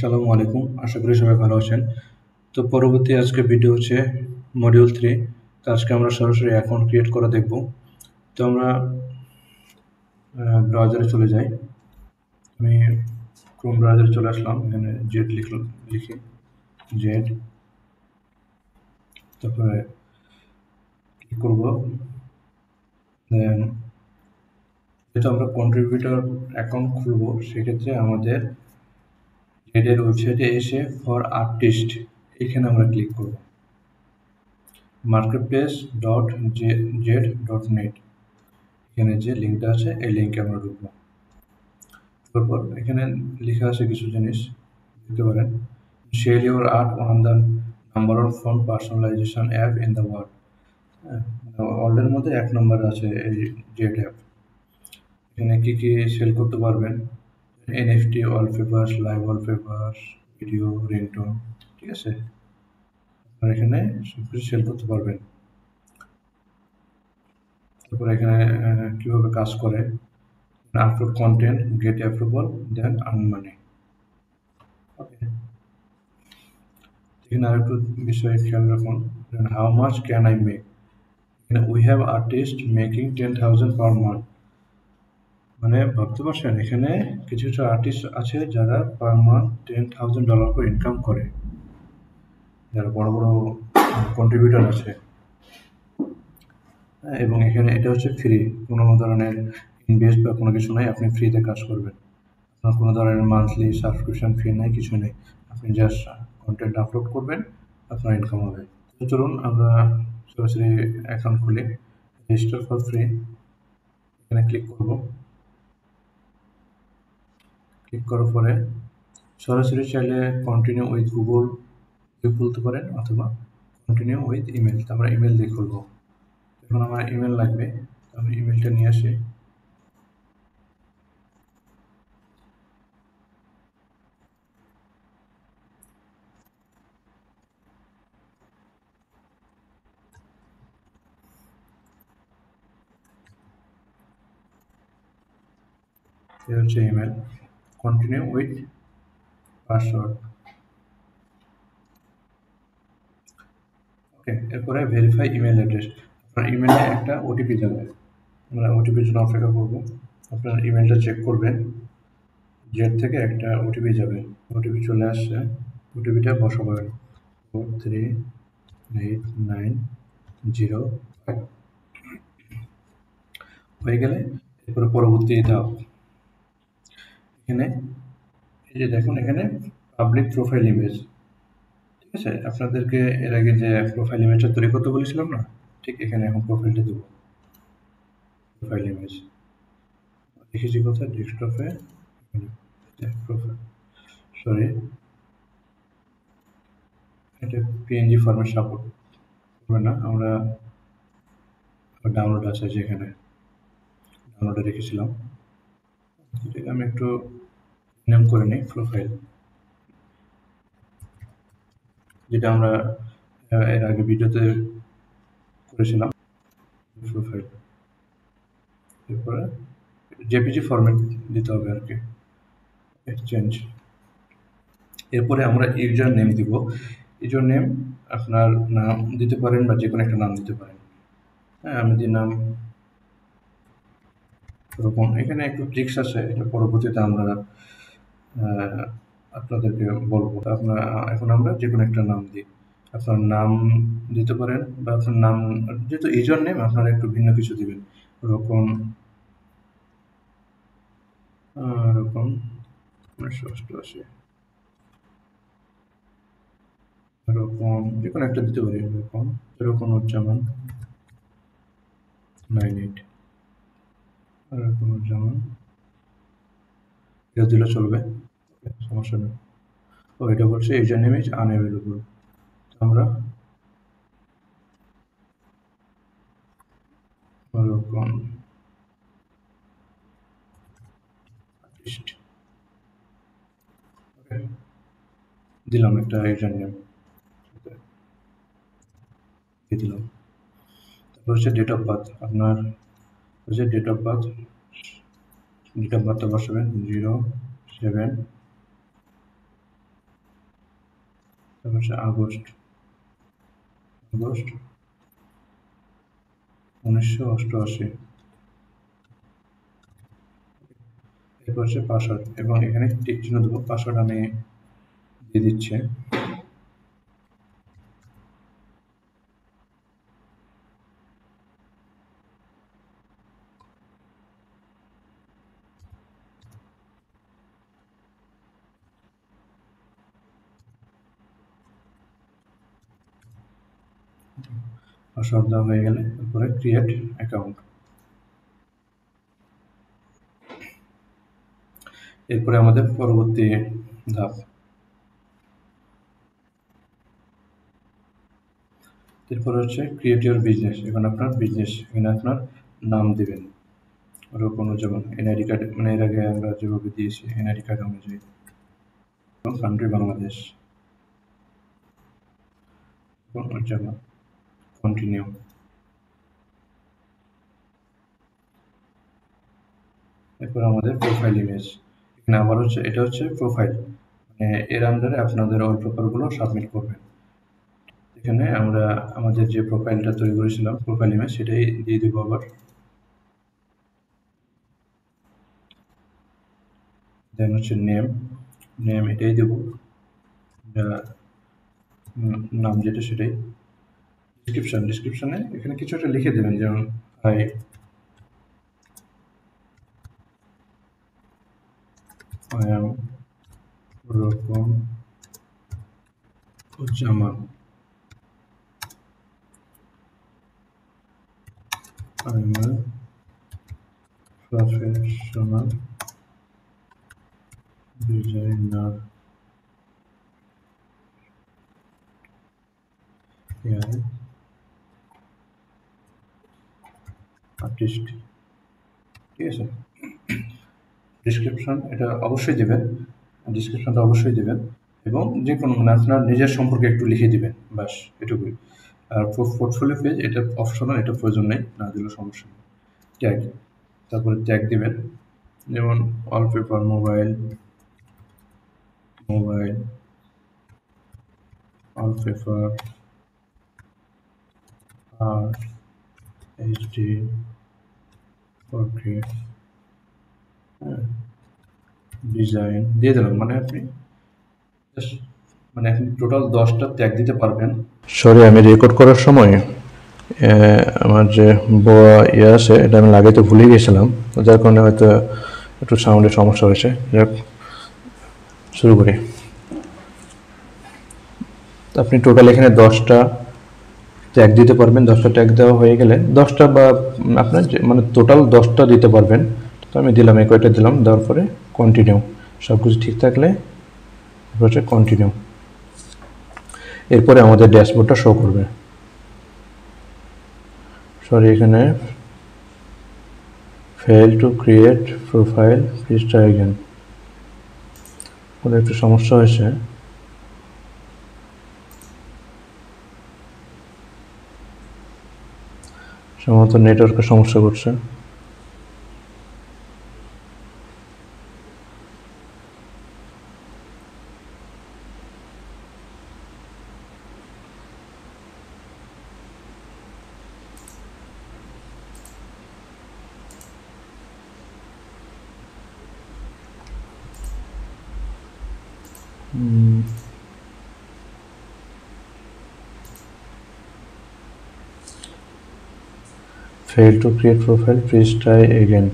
আসসালামু আলাইকুম। আশা করি সবাই ভালো আছেন। তো পরবর্তী আজকে ভিডিও হচ্ছে মডিউল 3। তো আজকে আমরা সরাসরি অ্যাকাউন্ট ক্রিয়েট করা দেখব। তো আমরা ব্রাউজারে চলে যাই। আমি ক্রোম ব্রাউজারে চলে আসলাম। এখানে জেড লিখি জেড, তারপরে ক্লিক করব। দেন যেহেতু আমরা কন্ট্রিবিউটর অ্যাকাউন্ট খুলব, সেক্ষেত্রে আমাদের জেডের ওয়েবসাইটে এসে ফর আর্টিস্ট এখানে আমরা ক্লিক করব। marketplace.jed.net এখানে যে লিঙ্কটা আছে এই লিঙ্কে আমরা ঢুকবো। তারপর এখানে লেখা আছে কিছু জিনিস দেখতে পারেন। Share your art on the number of font personalisation app in the world. ওয়ার্ল্ডের মধ্যে 1 নম্বরে আছে এই জেড অ্যাপ। এখানে কি কি সেল করতে পারবেন? NFT, wallpaper, live wallpaper, video, ringtone, ঠিক আছে? আপনারা এখানে সবকিছু সেল করতে পারবেন। তারপর এখানে কিভাবে কাজ করে, upload content, get approval, then earn money. ওকে, এখানে আরেকটু বিষয় খেয়াল রাখুন, how much can I make? এখানে we have artists making 10,000 per month। মানে ভাবতে পারছেন, এখানে কিছু কিছু আর্টিস্ট আছে যারা পার মান্থ $10,000 করে ইনকাম করে, যারা বড় বড় কন্ট্রিবিউটর আছে। এবং এখানে এটা হচ্ছে ফ্রি, কোনো ধরনের ইনভেস্ট বা কোনো কিছু নাই, আপনি ফ্রিতে কাজ করবেন। আপনার কোনো ধরনের মান্থলি সাবস্ক্রিপশন ফি নেই, কিছু নেই। আপনি জাস্ট কন্টেন্ট আপলোড করবেন, আপনার ইনকাম হবে। তো চলুন আমরা সরাসরি অ্যাকাউন্ট খুলে রেজিস্টার ফর ফ্রি এখানে ক্লিক করব। ক্লিক করার পরে সরাসরি চাইলে কন্টিনিউ উইথ গুগল খুলতে পারেন, অথবা কন্টিনিউ উইথ ইমেল। তো আমরা ইমেল দিয়ে খুলবো। এখন আমার ইমেল লাগবে, আমি ইমেলটা নিয়ে আসি। এটা হচ্ছে ইমেল, কন্টিনিউ উইথ পাসওয়ার্ড। ওকে, এরপরে ভেরিফাই ইমেল অ্যাড্রেস। আপনার ইমেলে একটা ওটিপি যাবে, আমরা ওটিপির জন্য অপেক্ষা করবো। আপনার ইমেলটা চেক করবেন, জেড থেকে একটা ওটিপি যাবে। ওটিপি চলে আসছে, ওটিপিটা বসাবেন 43890। হয়ে গেলে এরপরে পরবর্তী ধাপ, এখানে এই যে দেখুন, এখানে পাবলিক প্রোফাইল ইমেজ, ঠিক আছে? আপনাদেরকে এর আগে যে প্রোফাইল ইমেজটা তৈরি করতে বলেছিলাম না, ঠিক এখানে এখন প্রোফাইলটা দেবো। প্রোফাইল ইমেজ লিখেছি কোথায়? ডেস্কটপে প্রোফাইল, সরি, এটা পিএনজি ফরম্যাট সাপোর্ট করবে না, আমরা ডাউনলোড আছে যেখানে ডাউনলোডে রেখেছিলাম। এটাকে আমি একটু নাম করে নিই প্রোফাইল, যেটা আমরা এর আগে ভিডিওতে করেছিলাম। প্রোফাইল, এরপরে জেপিজি ফরম্যাট দিতে হবে আর কি, এক্সচেঞ্জ। এরপরে আমরা ইউজার নেম দিব। ইউজার নেম আপনার নাম দিতে পারেন বা যে কোনো একটা নাম দিতে পারেন। হ্যাঁ, আমি দিলাম এরকম। এখানে একটু ট্রিক্স আছে, এটা পরবর্তীতে আমরা আপনাদেরকে বলবো। আপনার এখন আমরা যে কোনো একটা নাম দিই, আপনার নাম দিতে পারেন, বা আপনার নাম, যেহেতু ইউজার নেম আপনারা একটু ভিন্ন কিছু দিবেন। ওরকম ওরকম 1988 এরকম যে কোনো একটা দিতে পারি। এরকম এরকম উজ্জামান 98 এরকম উজ্জামান, এটা দিলে চলবে, সমস্যা নেই। ও এটা বলছে ইউজার নেম ইজ আনঅ্যাভেলেবল, আমরা ওরকম আর্টিস্ট দিলাম একটা ইউজার নেম দিয়ে দিলাম। তারপর হচ্ছে ডেট অফ বার্থ, আপনার হচ্ছে ডেট অফ বার্থটা বসাবেন 07 তারপর হচ্ছে আগস্ট 1988। এরপর হচ্ছে পাসওয়ার্ড, এবং এখানে টিক চিহ্ন দেবো। পাসওয়ার্ড আমি দিয়ে দিচ্ছি। পাসওয়ার্ড দেওয়া হয়ে গেলে তারপরে ক্রিয়েট অ্যাকাউন্ট। এরপরে আমাদের পরবর্তী ধাপ, এরপরে হচ্ছে ক্রিয়েট ইউর বিজনেস। এখন আপনার বিজনেস, এখানে আপনার নাম দেবেন রোপণ উদযাপন, এনআইডি কার্ড, মানে এর আগে আমরা যেভাবে দিয়েছি এনআইডি কার্ড অনুযায়ী, এবং কান্ট্রি বাংলাদেশ, উদযাপন, কন্টিনিউ। এরপর আমাদের প্রোফাইল ইমেজ, এখানে আবার হচ্ছে এটা হচ্ছে প্রোফাইল, মানে এর আন্ডারে আপনাদের ওয়ালপেপারগুলো সাবমিট করবেন। এখানে আমরা আমাদের যে প্রোফাইলটা তৈরি করেছিলাম প্রোফাইল ইমেজ, সেটাই দিয়ে দেবো আবার। দেন হচ্ছে নেম এটাই দেবো, নাম যেটা সেটাই। ডিসক্রিপশনে এখানে কিছু একটা লিখে দেবেন, যেমন হাই, I am রোপণ Uzzaman, I am a professional designer, hair artist। ঠিক আছে, ডিসক্রিপশনটা অবশ্যই দেবেন, এবং যে কোনো মানে আপনার নিজের সম্পর্কে একটু লিখে দিবেন, ব্যাস এটুকুই। আর পোর্টফোলিও পেজ এটা অপশনাল, এটা প্রয়োজন নেই, না দিলেও সমস্যা নেই। ট্যাগ, তারপরে ট্যাগ দিবেন, যেমন ওয়ালপেপার, মোবাইল ওয়ালপেপার, আর এইচডি পোর্ট্রেট, ডিজাইন দিয়ে দিলাম। মানে আপনি টোটাল 10টা ট্যাগ দিতে পারবেন। সরি, আমি রেকর্ড করার সময় আমার যে বোয়া আছে এটা আমি লাগাইতে ভুলে গেছিলাম, যার কারণে হয়তো একটু সাউন্ডের সমস্যা হয়েছে। যাক, শুরু করি। আপনি টোটাল এখানে 10টা ট্যাগ দিতে পারবেন। 10টা ট্যাগ দেওয়া হয়ে গেলে 10টা বা আপনার মানে টোটাল 10টা দিতে পারবেন। তো আমি দিলাম, এই কয়টা দিলাম, দেওয়ার পরে কন্টিনিউ। সব কিছু ঠিক থাকলে হচ্ছে কন্টিনিউ। এরপরে আমাদের ড্যাশবোর্ডটা শো করবে। সরি, এখানে fail to create profile, please try again বলে একটু সমস্যা হয়েছে। সম্ভবত নেটওয়ার্কের সমস্যা করছে। Failed to create profile, please try again.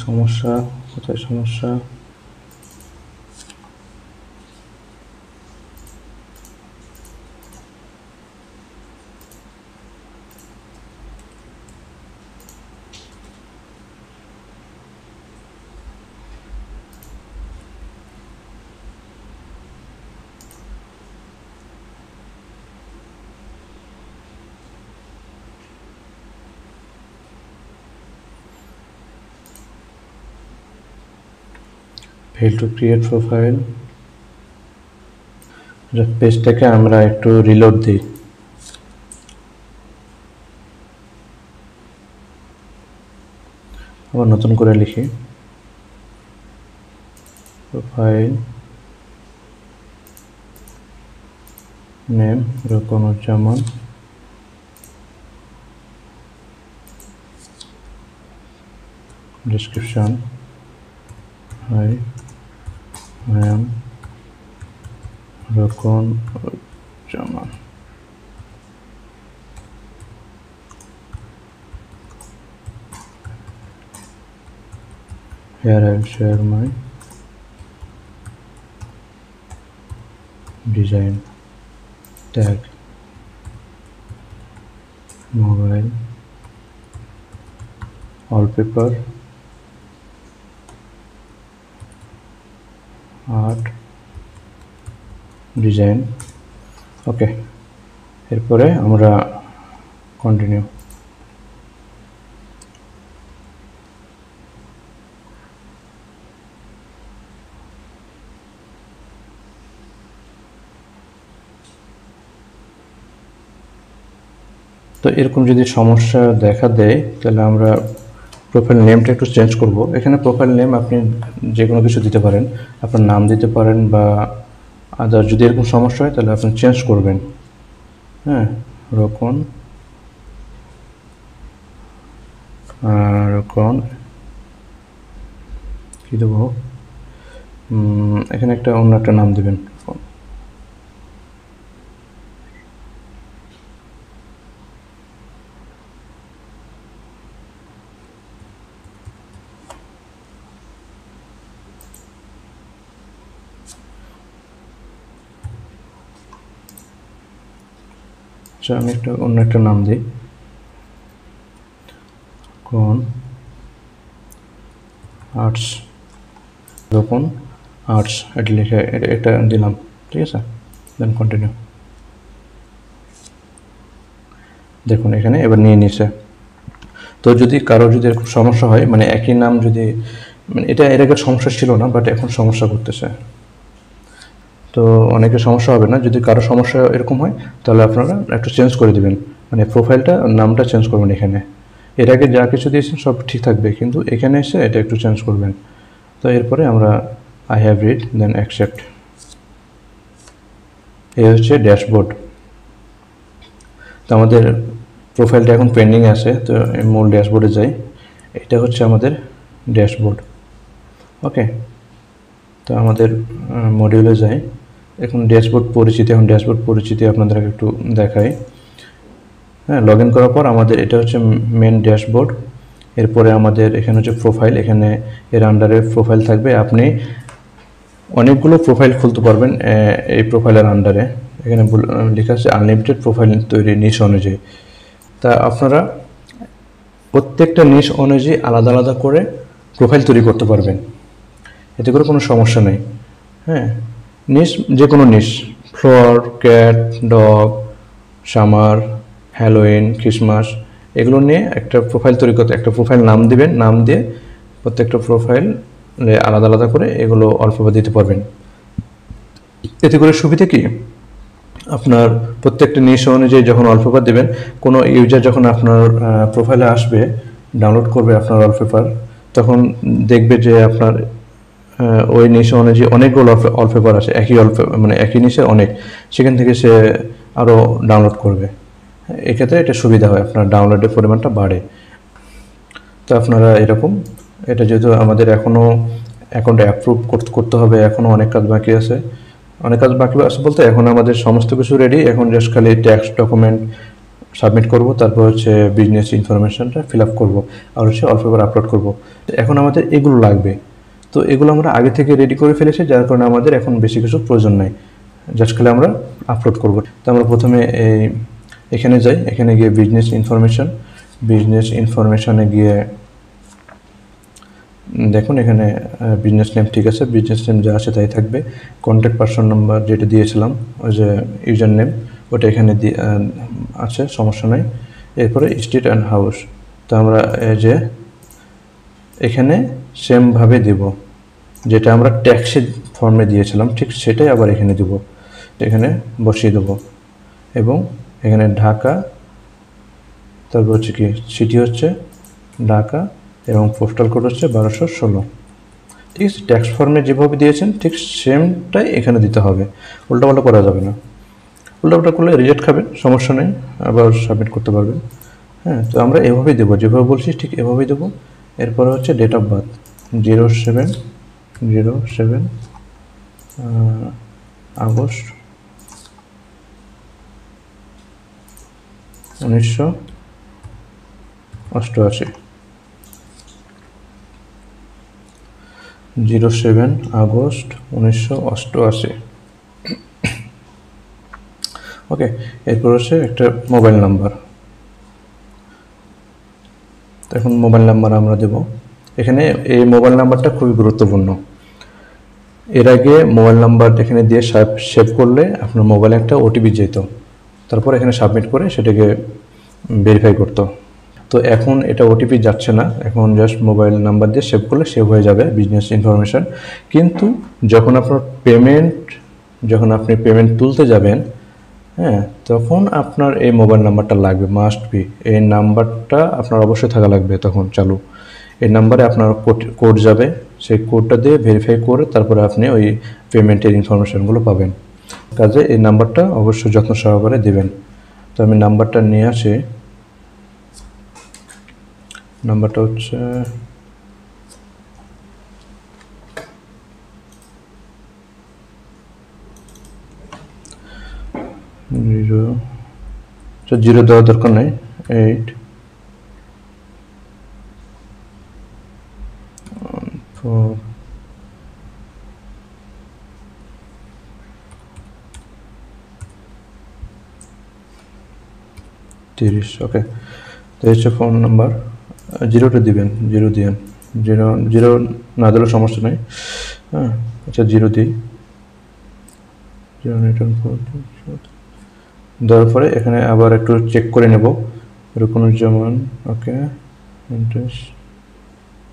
সমস্যা কোথায়? সমস্যা failed to create profile। পেজটাকে আমরা একটু রিলোড দিই। আবার নতুন করে লিখি profile name Rokonuzzaman, description hi I am Rokonujjaman. Here I will share my design tag mobile wallpaper art design. Okay, এরপরে আমরা কন্টিনিউ। তো এরকম যদি সমস্যা দেখা দেয় তাহলে আমরা প্রোফাইল নেমটা একটু চেঞ্জ করব। এখানে প্রোফাইল নেম আপনি যে কোনো কিছু দিতে পারেন, আপনার নাম দিতে পারেন বা আদার। যদি এরকম সমস্যা হয় তাহলে আপনি চেঞ্জ করবেন। হ্যাঁ, রোকন কী দেবো, এখানে একটা অন্য একটা নাম দেবেন। আচ্ছা, আমি অন্য একটা নাম দিই, কোন আর্টস, রোকন আর্টস, এটা লিখে এটা দিলাম। ঠিক আছে, দেন কন্টিনিউ। দেখুন এখানে এবার নিয়ে নিছে। তো যদি কারো যদি এরকম সমস্যা হয়, মানে একই নাম যদি, মানে এটা এর আগে সমস্যা ছিল না বাট এখন সমস্যা করতেছে, তো অনেকের সমস্যা হবে না। যদি কারো সমস্যা এরকম হয় তাহলে আপনারা একটু চেঞ্জ করে দেবেন, মানে প্রোফাইলটা নামটা চেঞ্জ করবেন। এখানে এর আগে যা কিছু দিয়েছেন সব ঠিক থাকবে, কিন্তু এখানে এসে এটা একটু চেঞ্জ করবেন। তো এরপরে আমরা I have read then accept. এই হচ্ছে ড্যাশবোর্ড। তো আমাদের প্রোফাইলটা এখন পেন্ডিং আছে, তো মূল ড্যাশবোর্ডে যাই। এটা হচ্ছে আমাদের ড্যাশবোর্ড। ওকে, তো আমাদের মডিউলে যাই। এখন ড্যাশবোর্ড পরিচিতি, এখন ড্যাশবোর্ড পরিচিতি আপনাদের একটু দেখাই। হ্যাঁ, লগ ইন করার পর আমাদের এটা হচ্ছে মেন ড্যাশবোর্ড। এরপরে আমাদের এখানে হচ্ছে প্রোফাইল, এখানে এর আন্ডারে প্রোফাইল থাকবে। আপনি অনেকগুলো প্রোফাইল খুলতে পারবেন এই প্রোফাইলের আন্ডারে। এখানে লেখা আছে আনলিমিটেড প্রোফাইল তৈরি নিশ অনুযায়ী। তা আপনারা প্রত্যেকটা নিশ অনুযায়ী আলাদা আলাদা করে প্রোফাইল তৈরি করতে পারবেন, এতে করে কোনো সমস্যা নেই। হ্যাঁ, নিশ যে কোনো niche, floor, cat, dog, summer, Halloween, Christmas, এগুলো নিয়ে একটা প্রোফাইল তৈরি করতে, একটা প্রোফাইল নাম দিবেন। নাম দিয়ে প্রত্যেকটা প্রোফাইল আলাদা আলাদা করে এগুলো অল্পভাবে দিতে পারবেন। এতে করে সুবিধা কি, আপনার প্রত্যেকটা নিশ অনুযায়ী যখন ওয়ালপেপার দেবেন, কোনো ইউজার যখন আপনার প্রোফাইলে আসবে, ডাউনলোড করবে আপনার ওয়ালপেপার, তখন দেখবে যে আপনার ওই নিশ অনুযায়ী অনেকগুলো ওয়ালপেপার আছে, একই মানে একই নিশে অনেক, সেখান থেকে সে আরও ডাউনলোড করবে। এক্ষেত্রে এটা সুবিধা হয়, আপনার ডাউনলোডের পরিমাণটা বাড়ে। তো আপনারা এরকম, এটা যেহেতু আমাদের এখনও অ্যাকাউন্টে অ্যাপ্রুভ করতে হবে, এখনও অনেক কাজ বাকি আছে। অনেক কাজ বাকি আছে বলতে এখন আমাদের সমস্ত কিছু রেডি, এখন জাস্ট খালি ট্যাক্স ডকুমেন্ট সাবমিট করব, তারপর হচ্ছে বিজনেস ইনফরমেশনটা ফিল আপ করবো, আর হচ্ছে ওয়ালপেপার আপলোড করব। এখন আমাদের এগুলো লাগবে, তো এগুলো আমরা আগে থেকে রেডি করে ফেলেছি, যার কারণে আমাদের এখন বেশি কিছু প্রয়োজন নাই, জাস্ট খালি আমরা আপলোড করব। তো আমরা প্রথমে এখানে যাই, এখানে গিয়ে বিজনেস ইনফরমেশনে গিয়ে দেখুন এখানে বিজনেস নেম ঠিক আছে, বিজনেস নেম যা আছে তাই থাকবে। কন্ট্যাক্ট পারসন নাম্বার যেটা দিয়েছিলাম, ওই যে ইউজার নেম, ওটা এখানে আছে, সমস্যা নেই। এরপরে স্ট্রিট অ্যান্ড হাউস, তো আমরা এই যে এখানে সেমভাবে দেব, যেটা আমরা ট্যাক্সের ফর্মে দিয়েছিলাম ঠিক সেটাই আবার এখানে দেব, এখানে বসিয়ে দেব। এবং এখানে ঢাকা, তারপর হচ্ছে কি সিটি হচ্ছে ঢাকা, এবং পোস্টাল কোড হচ্ছে 1216। ঠিক আছে, ট্যাক্স ফর্মে যেভাবে দিয়েছেন ঠিক সেমটাই এখানে দিতে হবে, উল্টাপাল্টা করা যাবে না। উল্টাপাল্টা করলে রিজেক্ট খাবেন, সমস্যা নেই, আবার সাবমিট করতে পারবেন। হ্যাঁ, তো আমরা এভাবেই দেবো, যেভাবে বলছি ঠিক এভাবেই দেবো। এরপরে হচ্ছে date of birth 07 August 1988। 07 August 1988। Okay, এরপর হচ্ছে একটা মোবাইল নাম্বার। এখন মোবাইল নাম্বার আমরা দেব। এখানে এই মোবাইল নাম্বারটা খুবই গুরুত্বপূর্ণ। এর আগে মোবাইল নাম্বার এখানে দিয়ে সেভ করলে আপনার মোবাইলে একটা ওটিপি যেত, তারপর এখানে সাবমিট করে সেটাকে ভেরিফাই করতো। তো এখন এটা ওটিপি যাচ্ছে না, এখন জাস্ট মোবাইল নাম্বার দিয়ে সেভ করলে সেভ হয়ে যাবে বিজনেস ইনফরমেশান। কিন্তু যখন আপনি পেমেন্ট তুলতে যাবেন, হ্যাঁ, তখন আপনার এই মোবাইল নাম্বারটা লাগবে, মাস্ট বি। এই নাম্বারটা আপনার অবশ্যই থাকা লাগবে তখন চালু। এই নাম্বারে আপনার কোড যাবে, সেই কোডটা দিয়ে ভেরিফাই করে তারপরে আপনি ওই পেমেন্টের ইনফরমেশানগুলো পাবেন। কাজে এই নাম্বারটা অবশ্যই যত্ন সহকারে দেবেন। তো আমি নাম্বারটা নিয়ে আসি। নাম্বারটা হচ্ছে 0 দেওয়ার দরকার নেই, 8 4 30। ওকে, তো হচ্ছে ফোন নাম্বার। 0টা দিবেন, 0 দিয়েন। 0 না দিলেও সমস্যা নেই। হ্যাঁ, আচ্ছা 0 দিই। 0 দেওয়ার পরে এখানে আবার একটু চেক করে নেব, রুকনুজ্জামান। ওকে,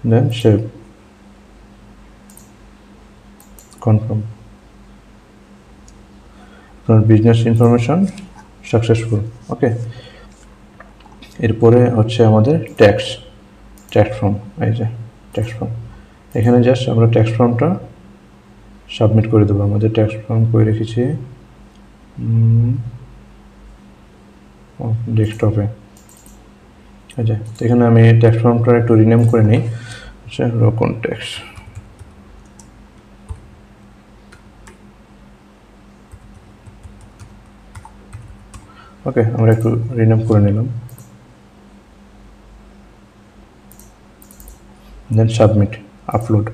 দেন সেভ, কনফার্ম। আপনার বিজনেস ইনফরমেশন সাকসেসফুল। ওকে, এরপরে হচ্ছে আমাদের ট্যাক্স ফর্ম। এই যে ট্যাক্স ফর্ম, এখানে জাস্ট আমরা ট্যাক্স ফর্মটা সাবমিট করে দেবো। আমাদের ট্যাক্স ফর্ম করে রেখেছি ডেস্কটপে। আচ্ছা, তো এখানে আমি ট্যাক্স ফর্মটা একটু রিনেম করে নিই, আচ্ছা রকন ট্যাক্স। ওকে, আমরা একটু রিনেম করে নিলাম, দেন সাবমিট, আপলোড।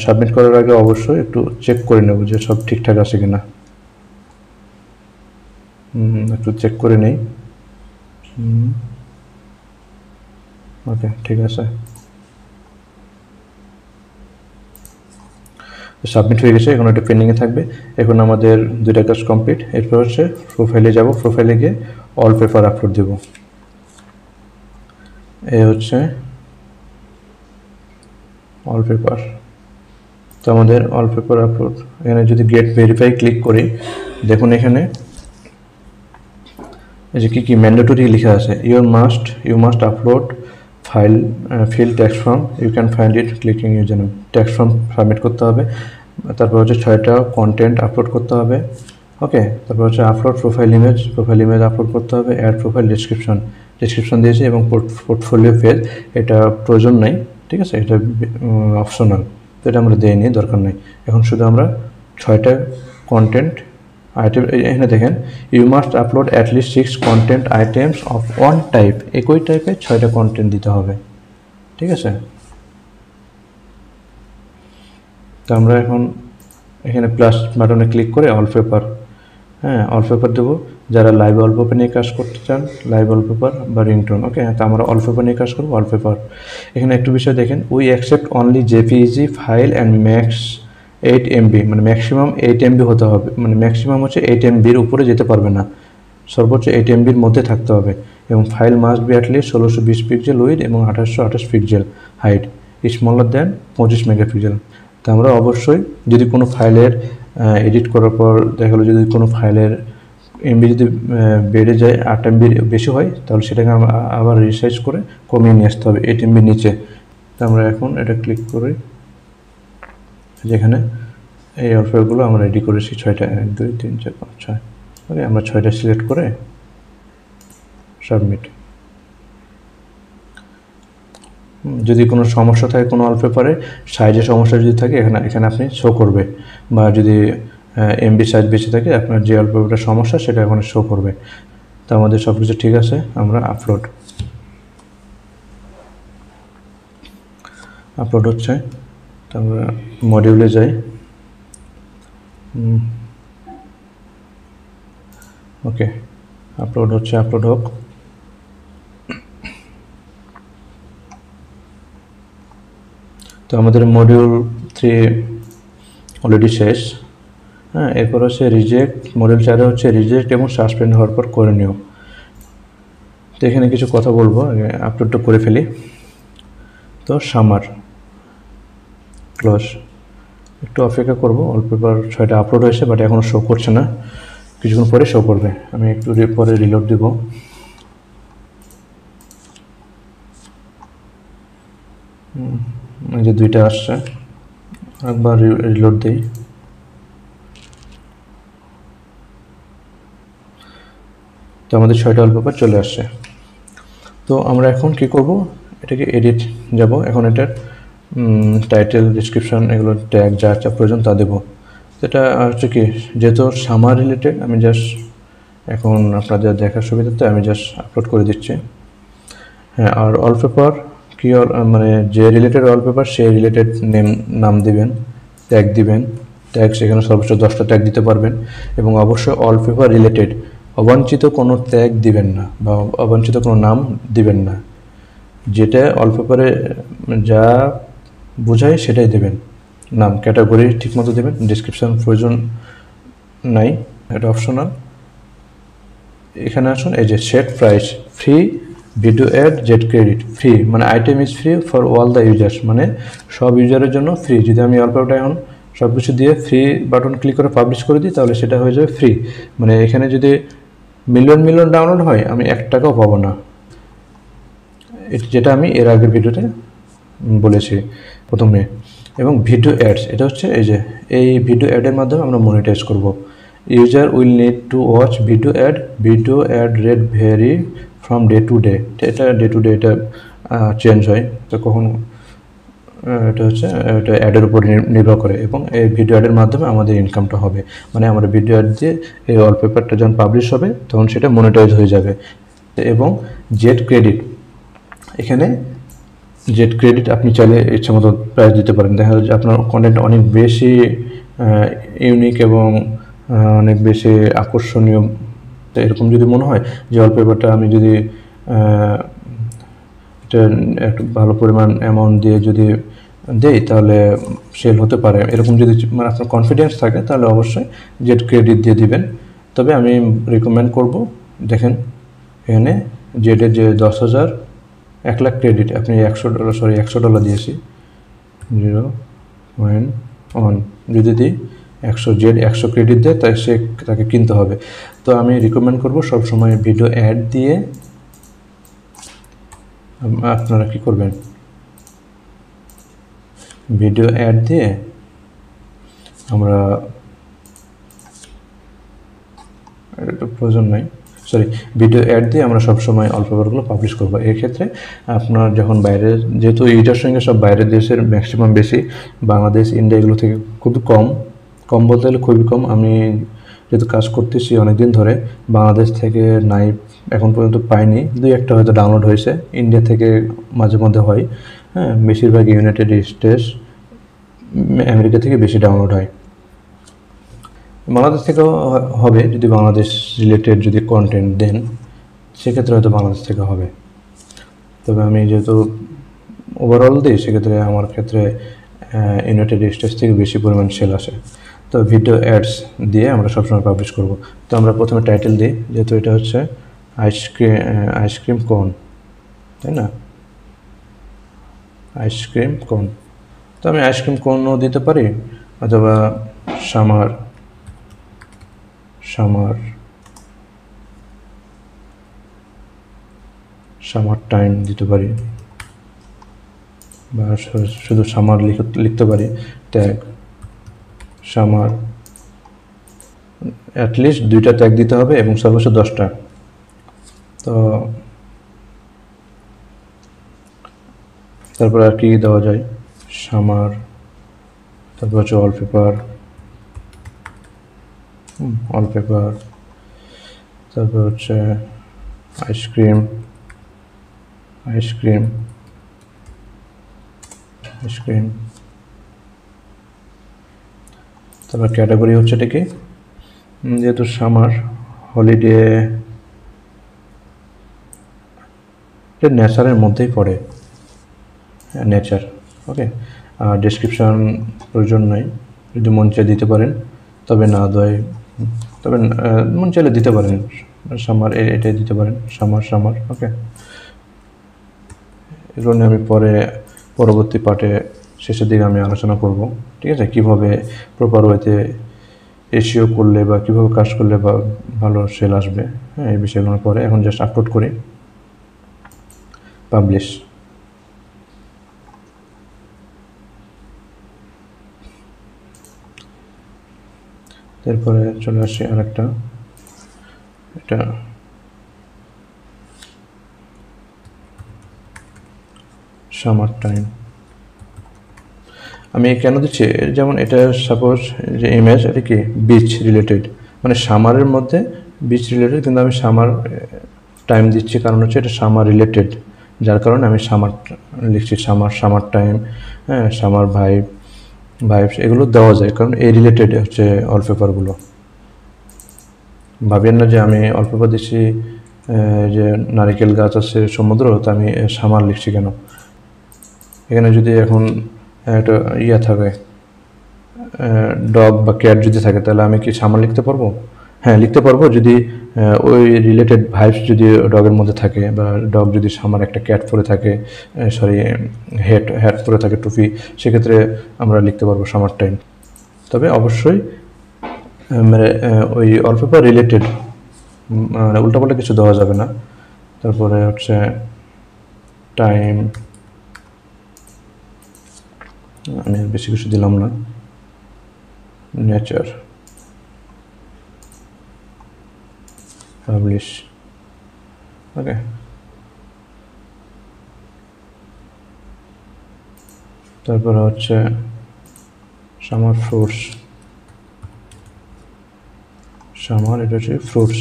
সাবমিট করার আগে অবশ্যই একটু চেক করে নেব যে সব ঠিকঠাক আছে কিনা। একটু চেক করে নেই। ওকে, ঠিক আছে, সাবমিট হয়ে গেছে। এখন এটা পেন্ডিংয়ে থাকবে। এখন আমাদের 2টা কাজ কমপ্লিট। এরপর হচ্ছে প্রোফাইলে যাব, প্রোফাইলে গিয়ে অল পেপার আপলোড দেব। এই হচ্ছে অল পেপার। তো আমাদের অল পেপার আপলোড, এখানে যদি গেট ভেরিফাই ক্লিক করি, দেখুন এখানে এই যে কী ম্যান্ডেটরি লেখা আছে, you must upload fill tax form, you can find it clicking user name. Tax form submit করতে হবে। তারপর হচ্ছে 6টা কন্টেন্ট আপলোড করতে হবে। ওকে, তারপর হচ্ছে আপলোড প্রোফাইল ইমেজ আপলোড করতে হবে। অ্যাড প্রোফাইল ডিসক্রিপশন দিয়েছি, এবং পোর্টফোলিও পেজ, এটা প্রয়োজন নেই, ঠিক আছে, এটা অপশনাল, তো এটা আমরা দিইনি, দরকার নেই। এখন শুধু আমরা 6টা কন্টেন্ট আইটেম, এখানে দেখেন, you must upload at least 6 content items of one type. একই টাইপে 6টা কন্টেন্ট দিতে হবে, ঠিক আছে। তো আমরা এখন এখানে প্লাস বাটনে ক্লিক করে অল পেপার, হ্যাঁ অল পেপার দেবো। যারা লাইভ অল পেপার নিয়ে কাজ করতে চান, লাইভ অল পেপার বা রিংটোন, ওকে, তো আমরা অল পেপার নিয়ে কাজ করবো, অল পেপার। এখানে একটু বিষয় দেখেন, we accept only JPEG file and max 8 MB, মানে ম্যাক্সিমাম 8 MB হতে হবে, মানে ম্যাক্সিমাম হচ্ছে 8 MBর উপরে যেতে পারবে না, সর্বোচ্চ 8 MBর মধ্যে থাকতে হবে। এবং file must be at least 1620 pixel weed এবং 1828 পিক্সেল হাইট, স্মলার দেন 25 মেগাপিক্সেল। তো আমরা অবশ্যই যদি কোনো ফাইলের এডিট করার পর দেখা গেলো যদি কোনো ফাইলের এমবি যদি বেড়ে যায় 8 এমবি বেশি হয় তাহলে সেটাকে আবার রিসাইজ করে কমিয়ে নিয়ে আসতে হবে 8 এমবি নিচে। তো আমরা এখন এটা ক্লিক করি, যেখানে এই ওয়ালপেপারগুলো আমরা রেডি করেছি 6টা, 1 2 3 4 5 6। ওকে, আমরা 6টা সিলেক্ট করে সাবমিট। যদি কোনো সমস্যা থাকে কোনো ওয়ালপেপারে, সাইজে সমস্যা যদি থাকে এখানে আপনি শো করবে, বা যদি এমবি সাইজ বেশি থাকে আপনার যে ওয়ালপেপারটার সমস্যা সেটা এখানে শো করবে। তো আমাদের সব কিছু ঠিক আছে, আমরা আপলোড হচ্ছে। তো আমরা মডিউলে যাই। ওকে, আপলোড হচ্ছে, আপলোড হোক। তো আমাদের মডিউল 3 অলরেডি শেষ। হ্যাঁ, এরপর হচ্ছে রিজেক্ট। মডিউল 4 হচ্ছে রিজেক্ট এবং সাসপেন্ড হওয়ার পর করে নিও। তো এখানে কিছু কথা বলবো, আগে আপলোডটা করে ফেলি। তো সামার ক্লোজ, একটু অপেক্ষা করবো। ওয়ালপেপার 6টা আপলোড হয়েছে, বাট এখনও শো করছে না, কিছুক্ষণ পরে শো করবে। আমি একটু পরে রিলোড দিব। এই যে 2টা আসছে, একবার রিলোড দিই। তো আমাদের 6টা ওয়ালপেপার চলে আসছে। তো আমরা এখন কি করব, এটাকে এডিট যাব। এখন এটার টাইটেল, ডিসক্রিপশন, এগুলো ট্যাগ যা যা প্রয়োজন তা দেবো। এটা হচ্ছে কি, যেহেতু সামার রিলেটেড, আমি জাস্ট এখন আপনাদের দেখার সুবিধাতে আমি জাস্ট আপলোড করে দিচ্ছি। হ্যাঁ, আর ওয়ালপেপার কি, মানে যে রিলেটেড ওয়ালপেপার সেই রিলেটেড নাম দিবেন, ট্যাগ দিবেন। ট্যাগ সেখানে সর্বোচ্চ 10টা ট্যাগ দিতে পারবেন, এবং অবশ্যই ওয়ালপেপার রিলেটেড অবাঞ্ছিত কোনো ট্যাগ দিবেন না, বা অবাঞ্ছিত কোনো নাম দিবেন না। যেটা ওয়ালপেপারে যা বোঝায় সেটাই দেবেন। নাম, ক্যাটাগরি ঠিকমতো দেবেন। ডিসক্রিপশন প্রয়োজন নাই, এটা অপশনাল। এখানে আসুন, এই যে set price free, video ad, get credit free, মানে item is free for all the users, মানে সব ইউজারের জন্য ফ্রি। যদি আমি ওয়ালপেপারটা এখন সব কিছু দিয়ে ফ্রি বাটন ক্লিক করে পাবলিশ করে দিই তাহলে সেটা হয়ে যাবে ফ্রি। মানে এখানে যদি মিলিয়ন ডাউনলোড হয় আমি 1 টাকাও পাবো না, যেটা আমি এর আগের ভিডিওতে বলেছি প্রথমে। এবং ভিডিও অ্যাডস, এটা হচ্ছে এই যে এই ভিডিও অ্যাডের মাধ্যমে আমরা মনিটাইজ করব। User will need to watch video ad rate vary from day to day. এটা ডে টু ডে এটা চেঞ্জ হয়, তো কখন এটা হচ্ছে এটা অ্যাডের উপর নির্ভর করে। এবং এই ভিডিও অ্যাডের মাধ্যমে আমাদের ইনকামটা হবে, মানে আমরা ভিডিও অ্যাড দিয়ে এই ওয়ালপেপারটা যখন পাবলিশ হবে তখন সেটা মনিটাইজ হয়ে যাবে। এবং জেট ক্রেডিট, এখানে জেট ক্রেডিট আপনি চাইলে ইচ্ছা মতো প্রাইস দিতে পারেন। দেখা যাচ্ছে আপনার কন্টেন্ট অনেক বেশি ইউনিক এবং অনেক বেশি আকর্ষণীয়। তো এরকম যদি মনে হয় যে ওয়ালপেপারটা আমি যদি এটা একটু ভালো পরিমাণ অ্যামাউন্ট দিয়ে যদি দেই তাহলে সেল হতে পারে, এরকম যদি মানে আপনার কনফিডেন্স থাকে তাহলে অবশ্যই জেট ক্রেডিট দিয়ে দিবেন। তবে আমি রিকমেন্ড করব, দেখেন এখানে জেটের যে 10,000 1 লাখ ক্রেডিট, আপনি $100 দিয়েছি 0.1, যদি দিই 100 জেড 100 ক্রেডিট দেয় তাই তাকে কিনতে হবে। তো আমি রিকমেন্ড করব সবসময় ভিডিও অ্যাড দিয়ে আপনারা কি করবেন, ভিডিও অ্যাড দিয়ে আমরা, এটা প্রয়োজন নাই, সরি, ভিডিও অ্যাড দিয়ে আমরা সবসময় ওয়ালপেপারগুলো পাবলিশ করবো। এক্ষেত্রে আপনার যখন বাইরে, যেহেতু এইটার সঙ্গে সব বাইরের দেশের ম্যাক্সিমাম বেশি, বাংলাদেশ ইন্ডিয়া এগুলো থেকে খুবই কম বলতে গেলে খুবই কম। আমি যেহেতু কাজ করতেছি অনেক দিন ধরে, বাংলাদেশ থেকে নাই এখন পর্যন্ত পাইনি, 2-1টা হয়তো ডাউনলোড হয়েছে। ইন্ডিয়া থেকে মাঝে মধ্যে হয়, হ্যাঁ, বেশিরভাগ ইউনাইটেড স্টেটস, আমেরিকা থেকে বেশি ডাউনলোড হয়। বাংলাদেশ থেকেও হবে, যদি বাংলাদেশ রিলেটেড যদি কন্টেন্ট দেন সেক্ষেত্রে হয়তো বাংলাদেশ থেকে হবে। তবে আমি যেহেতু ওভারঅল দিই সেক্ষেত্রে আমার ক্ষেত্রে ইউনাইটেড স্টেটস থেকে বেশি পরিমাণ সেল আসে। তো ভিডিও অ্যাডস দিয়ে আমরা সবসময় পাবলিশ করব। তো আমরা প্রথমে টাইটেল দিই, যেহেতু এটা হচ্ছে আইসক্রিম কোন, তাই না, আইসক্রিম কোন। তো আমি আইসক্রিম কোনও দিতে পারি, অথবা সামার সামার টাইম দিতে পারি, বা শুধু সামার লিখতে পারি। ট্যাগ সামার, অ্যাটলিস্ট 2টা ট্যাগ দিতে হবে এবং সর্বোচ্চ 10টা। তো তারপর আর কি দেওয়া যায়, সামার, তারপর হচ্ছে ওয়ালপেপার, তারপর হচ্ছে আইসক্রিম, তারপর ক্যাটাগরি হচ্ছে এটা কি, যেহেতু সামার হলিডে, এটা নেচারের মধ্যেই পড়ে, নেচার। ওকে, আর ডেসক্রিপশন প্রয়োজন নাই, যদি মন চায় দিতে পারেন, তবে না দেয়, তবে মন চাইলে দিতে পারেন, সামার এটাই দিতে পারেন, সামার। ওকে, এগুলো নিয়ে আমি পরবর্তী পার্টে শেষের দিকে আমি আলোচনা করব। ঠিক আছে, কীভাবে প্রপার ওয়েতে এসিও করলে বা কীভাবে কাজ করলে বা ভালো সেল আসবে, হ্যাঁ, এই বিষয়গুলো পরে। এখন জাস্ট আপলোড করি, পাবলিশ। এরপরে চলে আসি আরেকটা, এটা সামার টাইম। আমি কেন দিচ্ছি, যেমন এটা সাপোজ যে ইমেজ, এটা কি বিচ রিলেটেড, মানে সামারের মধ্যে বিচ রিলেটেড, কিন্তু আমি সামার টাইম দিচ্ছি কারণ হচ্ছে এটা সামার রিলেটেড, যার কারণে আমি সামার লিখছি, সামার টাইম, হ্যাঁ, সামার ভাইবস এগুলো দেওয়া যায়, কারণ এই রিলেটেড হচ্ছে ওয়ালপেপারগুলো। ভাবেন না যে আমি ওয়ালপেপার দিচ্ছি যে নারিকেল গাছ আছে, সমুদ্র, তো আমি সামার লিখছি কেন। এখানে যদি এখন একটা থাকে, ডগ বা ক্যাট যদি থাকে, তাহলে আমি কি সামার লিখতে পারবো? হ্যাঁ, লিখতে পারবো, যদি ওই রিলেটেড ভাইবস যদি ডগের মধ্যে থাকে, বা ডগ যদি সামার একটা ক্যাট পরে থাকে, সরি হ্যাট পরে থাকে, টুপি, সেক্ষেত্রে আমরা লিখতে পারবো সামার টাইম। তবে অবশ্যই মানে ওই ওয়ালপেপার রিলেটেড, মানে উল্টাপাল্টা কিছু দেওয়া যাবে না। তারপরে হচ্ছে টাইম, আমি বেশি কিছু দিলাম না, নেচার, পাবলিশ। ওকে, তারপরে হচ্ছে সামার ফ্রুটস, সামার, এটা হচ্ছে ফ্রুটস,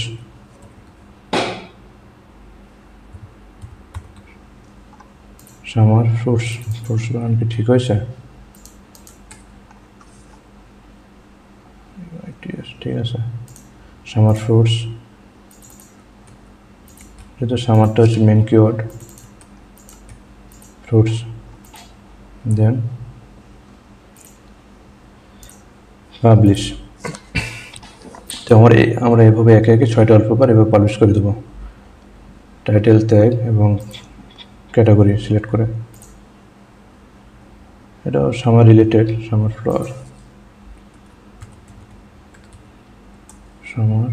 সামার ফ্রুটস বানান কি ঠিক হয়েছে? ঠিক আছে, সামার ফ্রুটস, যেহেতু সামারটা হচ্ছে মেন কিওয়ার্ড, ফ্রুটস, দেন পাবলিশ। তো আমরা এভাবে একে একে 6টা ওয়ালপেপার এভাবে পাবলিশ করে দেবো, টাইটেল, ট্যাগ এবং ক্যাটাগরি সিলেক্ট করে। এটা summer related, summer flower, summer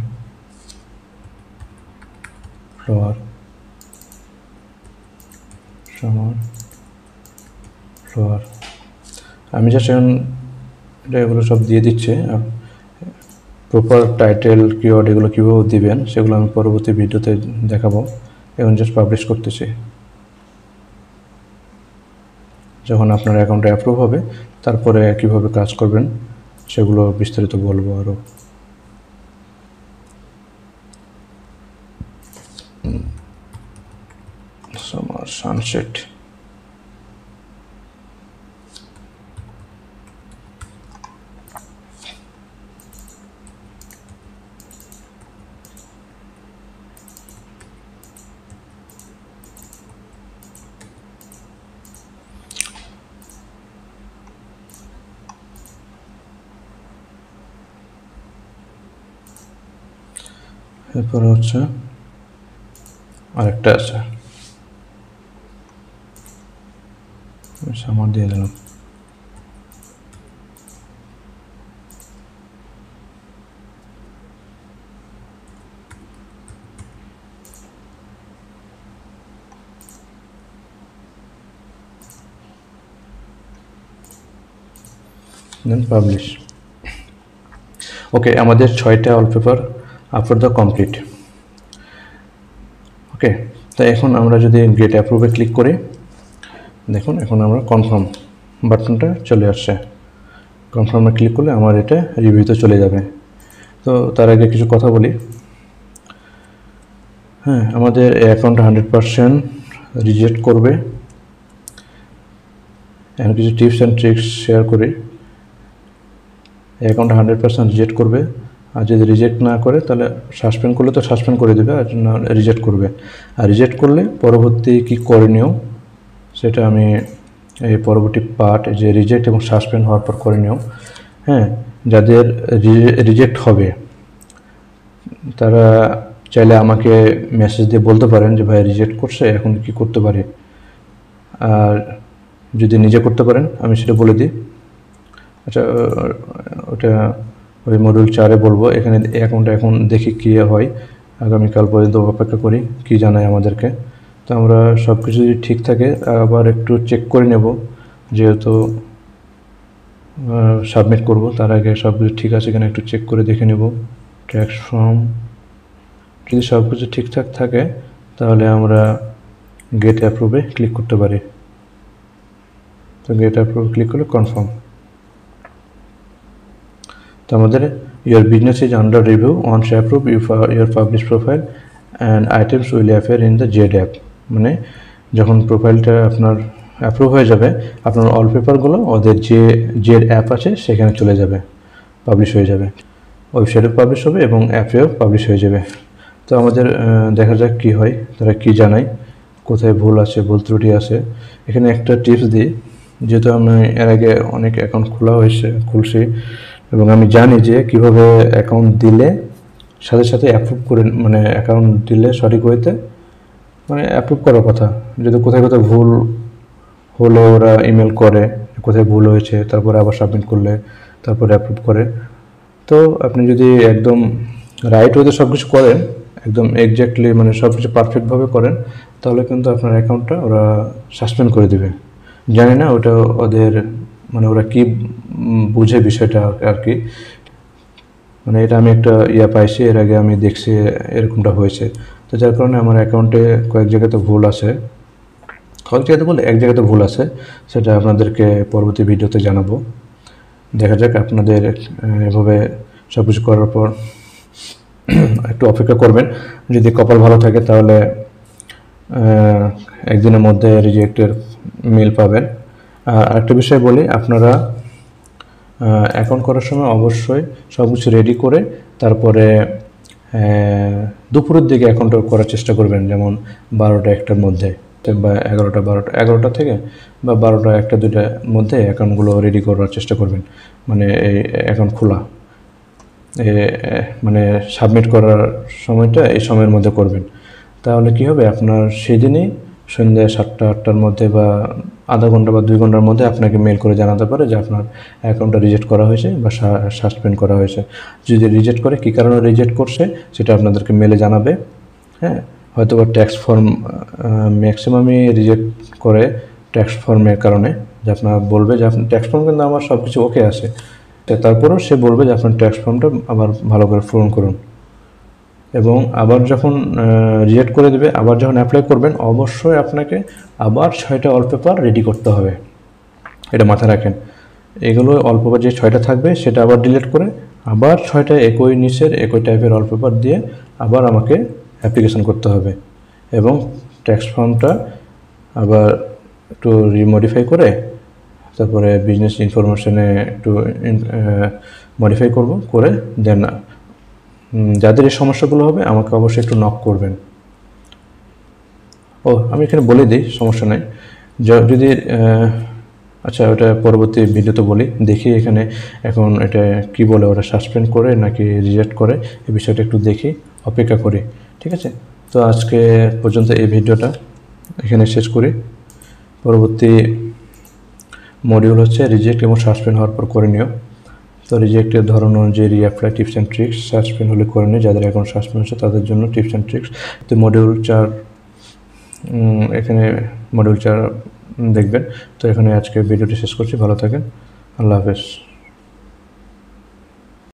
flower, summer flower. আমি জাস্ট এখন এটা এগুলো সব দিয়ে দিচ্ছে, প্রপার টাইটেল কিওয়ার্ড এগুলো কীভাবে দিবেন সেগুলো আমি পরবর্তী ভিডিওতে দেখাবো। এখন জাস্ট পাবলিশ করতেছি, যখন আপনার অ্যাকাউন্টে অ্যাপ্রুভ হবে তারপরে কীভাবে কাজ করবেন সেগুলো বিস্তারিত বলবো আরও। সামার সানসেট, এরপরে হচ্ছে আরেকটা আছে, সামার দিয়ে দিলাম। দেন পাবলিশ। ওকে, আমাদের 6টা ওয়ালপেপার আপলোড দেওয়া কমপ্লিট। ওকে, তো এখন আমরা যদি গেট অ্যাপ্রুভে ক্লিক করি, দেখুন এখন আমরা কনফার্ম বাটনটা চলে আসছে। কনফার্মে ক্লিক করলে আমার এটা রিভিউতে চলে যাবে। তো তার আগে কিছু কথা বলি। হ্যাঁ, আমাদের অ্যাকাউন্ট 100% রিজেক্ট করবে। এখন কিছু টিপস অ্যান্ড ট্রিক্স শেয়ার করি। অ্যাকাউন্ট 100% রিজেক্ট করবে, আর যদি রিজেক্ট না করে তাহলে সাসপেন্ড করলে তো সাসপেন্ড করে দেবে, আর না রিজেক্ট করবে। আর রিজেক্ট করলে পরবর্তী কী করণীয় সেটা আমি এই পরবর্তী পার্ট, যে রিজেক্ট এবং সাসপেন্ড হওয়ার পর করণীয়। হ্যাঁ, যাদের রিজেক্ট হবে তারা চাইলে আমাকে মেসেজ দিয়ে বলতে পারেন যে ভাই রিজেক্ট করছে, এখন কি করতে পারি। আর যদি নিজে করতে পারেন আমি সেটা বলে দিই। আচ্ছা, ওটা ওই মডিউল 4-এ বলবো। এখানে অ্যাকাউন্টে এখন দেখি কী হয়, আগামীকাল পর্যন্ত অপেক্ষা করি কী জানায় আমাদেরকে। তো আমরা সব কিছু যদি ঠিক থাকে আবার একটু চেক করে নেব, যেহেতু সাবমিট করব তার আগে সব কিছু ঠিক আছে কিনা একটু চেক করে দেখে নেব। ট্যাক্স ফর্ম যদি সব কিছু ঠিকঠাক থাকে তাহলে আমরা গেট অ্যাপ্রুভে ক্লিক করতে পারি। তো গেট অ্যাপ্রুভে ক্লিক করলে কনফার্ম। তো আমাদের your business is under review, once approved your publish profile and items will appear in the JED app। মানে যখন প্রোফাইলটা আপনার অ্যাপ্রুভ হয়ে যাবে, আপনার ওয়ালপেপারগুলো ওদের যে জেড অ্যাপ আছে সেখানে চলে যাবে, পাবলিশ হয়ে যাবে। ওয়েবসাইটে পাবলিশ হবে এবং অ্যাপেও পাবলিশ হয়ে যাবে। তো আমাদের দেখা যাক কী হয়, তারা কী জানায়, কোথায় ভুল আছে, ভুল ত্রুটি আছে। এখানে একটা টিপস দিই, যেহেতু আমি এর আগে অনেক অ্যাকাউন্ট খুলছি এবং আমি জানি যে কীভাবে অ্যাকাউন্ট দিলে সাথে সাথে অ্যাপ্রুভ করে, মানে অ্যাকাউন্ট দিলে সঠিক ওয়েতে মানে অ্যাপ্রুভ করার কথা। যদি কোথায় কোথায় ভুল হলে ওরা ইমেল করে কোথায় ভুল হয়েছে, তারপরে আবার সাবমিট করলে তারপরে অ্যাপ্রুভ করে। তো আপনি যদি একদম রাইট ওয়েতে সব কিছু করেন, একদম এক্স্যাক্টলি মানে সব কিছু পারফেক্টভাবে করেন, তাহলে কিন্তু আপনার অ্যাকাউন্টটা ওরা সাসপেন্ড করে দেবে। জানি না ওটা ওদের মানে ওরা কি বুঝে বিষয়টা আর কি। মানে এটা আমি একটা পাইছি, এর আগে আমি দেখছি এরকমটা হয়েছে। তো যার কারণে আমার অ্যাকাউন্টে কয়েক জায়গাতে ভুল আছে, কয়েক জায়গাতে বলে এক জায়গাতে ভুল আছে, সেটা আপনাদেরকে পরবর্তী ভিডিওতে জানাবো। দেখা যাক, আপনাদের এভাবে সব কিছু করার পর একটু অপেক্ষা করবেন। যদি কপাল ভালো থাকে তাহলে একদিনের মধ্যে রিজেক্টের মেল পাবেন। আরেকটা বিষয় বলি, আপনারা অ্যাকাউন্ট করার সময় অবশ্যই সব কিছু রেডি করে তারপরে দুপুরের দিকে অ্যাকাউন্টটা করার চেষ্টা করবেন, যেমন 12টা-1টার মধ্যে বা 11টা থেকে বা 12টা-1টা-2টার মধ্যে অ্যাকাউন্টগুলো রেডি করার চেষ্টা করবেন। মানে এই অ্যাকাউন্ট খোলা মানে সাবমিট করার সময়টা এই সময়ের মধ্যে করবেন। তাহলে কি হবে, আপনার সেদিনই সন্ধ্যা 7টা-8টার মধ্যে বা আধা ঘন্টা বা 2 ঘন্টার মধ্যে আপনাকে মেল করে জানাতে পারে যে আপনার অ্যাকাউন্টটা রিজেক্ট করা হয়েছে বা সাসপেন্ড করা হয়েছে। যদি রিজেক্ট করে, কী কারণে রিজেক্ট করছে সেটা আপনাদেরকে মেলে জানাবে। হ্যাঁ, হয়তো বা ট্যাক্স ফর্ম ম্যাক্সিমামই রিজেক্ট করে ট্যাক্স ফর্মের কারণে, যে আপনার বলবে যে আপনার ট্যাক্স ফর্ম কিন্তু আমার সব কিছু ওকে আছে, তারপরেও সে বলবে যে আপনার ট্যাক্স ফর্মটা আবার ভালো করে পূরণ করুন। এবং আবার যখন রিজেক্ট করে দেবে, আবার যখন অ্যাপ্লাই করবেন অবশ্যই আপনাকে আবার 6টা ওয়ালপেপার রেডি করতে হবে, এটা মাথায় রাখেন। এগুলো ওয়ালপেপার যে 6টা থাকবে সেটা আবার ডিলিট করে আবার 6টা একই নিচের একই টাইপের ওয়ালপেপার দিয়ে আবার আমাকে অ্যাপ্লিকেশন করতে হবে। এবং ট্যাক্স ফর্মটা আবার একটু রিমডিফাই করে তারপরে বিজনেস ইনফরমেশনে একটু মডিফাই করে দেন। যাদের এই সমস্যাগুলো হবে আমাকে অবশ্যই একটু নক করবেন। আমি এখানে বলে দিই, সমস্যা নেই। যদি আচ্ছা, ওটা পরবর্তী ভিডিওতে বলি। দেখি এখানে এখন এটা কি বলে, ওরা সাসপেন্ড করে নাকি রিজেক্ট করে, এই বিষয়টা একটু দেখি, অপেক্ষা করি। ঠিক আছে, তো আজকে পর্যন্ত এই ভিডিওটা এখানে শেষ করি। পরবর্তী মডিউল হচ্ছে রিজেক্ট এবং সাসপেন্ড হওয়ার পর করণীয়। তো রিজেক্টের ধরন অনুযায়ী reapply, tips and tricks, suspend হলে করণীয়, যাদের এখন সাসপেন্ড হচ্ছে তাদের জন্য টিপস অ্যান্ড ট্রিক্স। তো মডিউল 4 এখানে মডিউল 4 দেখবেন। তো এখানে আজকে ভিডিওটি শেষ করছি। ভালো থাকেন, আল্লাহ হাফেজ।